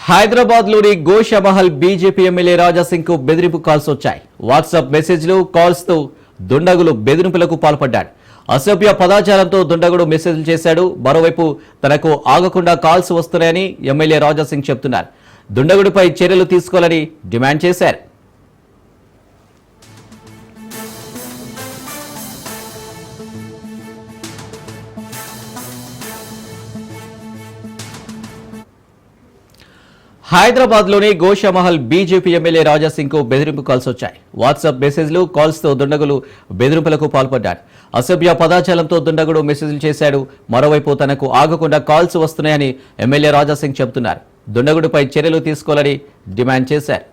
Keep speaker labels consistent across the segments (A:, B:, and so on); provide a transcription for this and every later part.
A: హైదరాబాద్ లోని Goshamahal BJP MLA Raja Singh కు బెదిరింపు కాల్స్ వచ్చాయి. వాట్సాప్ మెసేజ్లు, కాల్స్ తో దుండగులు బెదిరింపులకు పాల్పడ్డాడు. అసభ్య పదాచారంతో దుండగుడు మెసేజ్లు చేశాడు. మరోవైపు తనకు ఆగకుండా కాల్స్ వస్తున్నాయని ఎమ్మెల్యే రాజాసింగ్ చెబుతున్నారు. దుండగుడిపై చర్యలు తీసుకోవాలని డిమాండ్ చేశారు. హైదరాబాద్ లోని గోషామహల్ బీజేపీ ఎమ్మెల్యే రాజాసింగ్ కు బెదిరింపు కాల్స్ వచ్చాయి. వాట్సాప్ మెసేజ్లు, కాల్స్ తో దుండగులు బెదిరింపులకు పాల్పడ్డాడు. అసభ్య పదాచారంతో దుండగుడు మెసేజ్లు చేశాడు. మరోవైపు తనకు ఆగకుండా కాల్స్ వస్తున్నాయని ఎమ్మెల్యే రాజాసింగ్ చెబుతున్నారు. దుండగుడిపై చర్యలు తీసుకోవాలని డిమాండ్ చేశారు.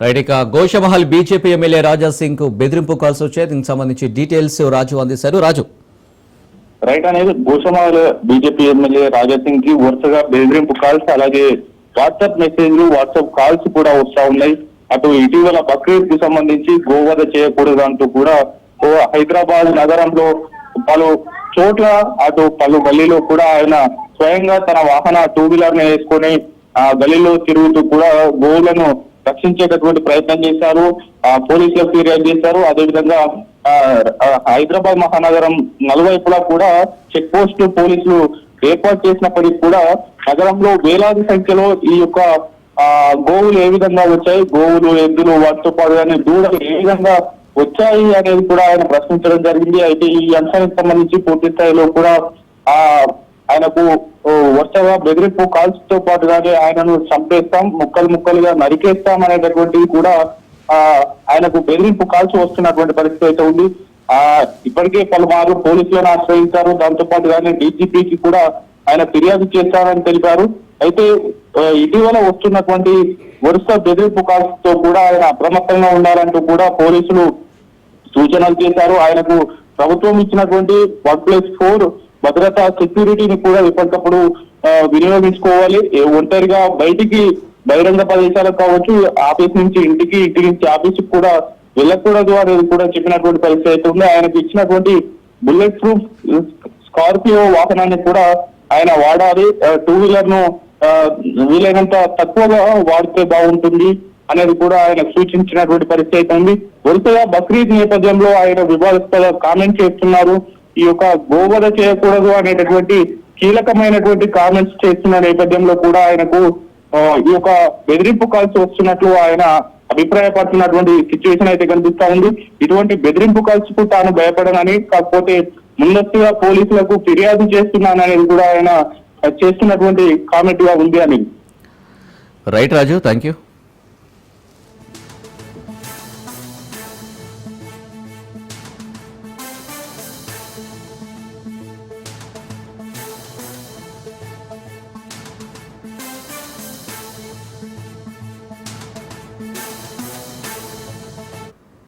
A: రైట్, ఇక గోషామహల్ బీజేపీ ఎమ్మెల్యే రాజాసింగ్ కు బెదిరింపు కాల్స్ వచ్చాయి. దీనికి సంబంధించి డీటెయిల్స్ రాజు అందిస్తారు. రాజు,
B: రైట్ అనేది గోషామహల్ బీజేపీ ఎమ్మెల్యే రాజాసింగ్ కి వరుసగా బెదిరింపు కాల్స్, అలాగే వాట్సాప్ మెసేజ్లు, వాట్సాప్ కాల్స్ కూడా వస్తా ఉన్నాయి. అటు ఇటీవల బక్రీద్ కి సంబంధించి గోవధ చేయకూడదు అంటూ కూడా హైదరాబాద్ నగరంలో పలు చోట్ల, అటు పలు గల్లీలో కూడా ఆయన స్వయంగా తన వాహన 2-వీలర్ ని వేసుకొని ఆ గల్లీలో తిరుగుతూ కూడా గోవులను రక్షించేటటువంటి ప్రయత్నం చేశారు. పోలీసులకు ఫిర్యాదు చేశారు. అదేవిధంగా హైదరాబాద్ మహానగరం నలువైపులా కూడా చెక్ పోస్ట్ పోలీసులు ఏర్పాటు చేసినప్పటికీ కూడా నగరంలో వేలాది సంఖ్యలో ఈ యొక్క గోవులు ఏ విధంగా వచ్చాయి, గోవులు, ఎద్దులు, వాటితో పాటు కానీ దూడలు ఏ విధంగా వచ్చాయి అనేది కూడా ఆయన ప్రశ్నించడం జరిగింది. అయితే ఈ అంశానికి సంబంధించి పూర్తి స్థాయిలో కూడా ఆయనకు వరుసగా బెదిరింపు కాల్స్ తో పాటుగానే ఆయనను చంపేస్తాం, ముక్కలు ముక్కలుగా నరికేస్తాం అనేటటువంటివి కూడా ఆయనకు బెదిరింపు కాల్స్ వస్తున్నటువంటి పరిస్థితి అయితే ఉంది. ఇప్పటికే పలుమార్లు పోలీసులను ఆశ్రయించారు. దాంతో పాటుగానే డీజీపీకి కూడా ఆయన ఫిర్యాదు చేస్తారని తెలిపారు. అయితే ఇటీవల వస్తున్నటువంటి వరుస బెదిరింపు కాల్స్ తో కూడా ఆయన అప్రమత్తంగా ఉండాలంటూ కూడా పోలీసులు సూచనలు చేశారు. ఆయనకు ప్రభుత్వం ఇచ్చినటువంటి 1+4 భద్రతా సెక్యూరిటీని కూడా ఎప్పటికప్పుడు వినియోగించుకోవాలి. ఒంటరిగా బయటికి బహిరంగ ప్రదేశాలకు కావచ్చు, ఆఫీస్ నుంచి ఇంటికి, ఇంటి నుంచి ఆఫీసుకు కూడా వెళ్ళకూడదు అనేది కూడా చెప్పినటువంటి పరిస్థితి అయితే ఉంది. ఆయనకు ఇచ్చినటువంటి బుల్లెట్ ప్రూఫ్ స్కార్పియో వాహనాన్ని కూడా ఆయన వాడాలి. 2-వీలర్ ను వీలైనంత తక్కువగా వాడితే బాగుంటుంది అనేది కూడా ఆయన సూచించినటువంటి పరిస్థితి అయితే ఉంది. వరుసగా బక్రీద్ నేపథ్యంలో ఆయన వివాదాస్పద కామెంట్ చేస్తున్నారు. ఈ యొక్క గోవధ చేయకూడదు అనేటటువంటి కీలకమైనటువంటి కామెంట్స్ చేస్తున్న నేపథ్యంలో కూడా ఆయనకు ఈ యొక్క బెదిరింపు కాల్స్ వస్తున్నట్లు ఆయన అభిప్రాయపడుతున్నటువంటి సిచ్యువేషన్ అయితే కనిపిస్తా ఉంది. ఇటువంటి బెదిరింపు కాల్స్ కు తాను భయపడనని, కాకపోతే ముందస్తుగా పోలీసులకు ఫిర్యాదు చేస్తున్నాననేది కూడా ఆయన చేస్తున్నటువంటి కామెంట్ గా ఉంది అని.
A: Right Raju, thank you.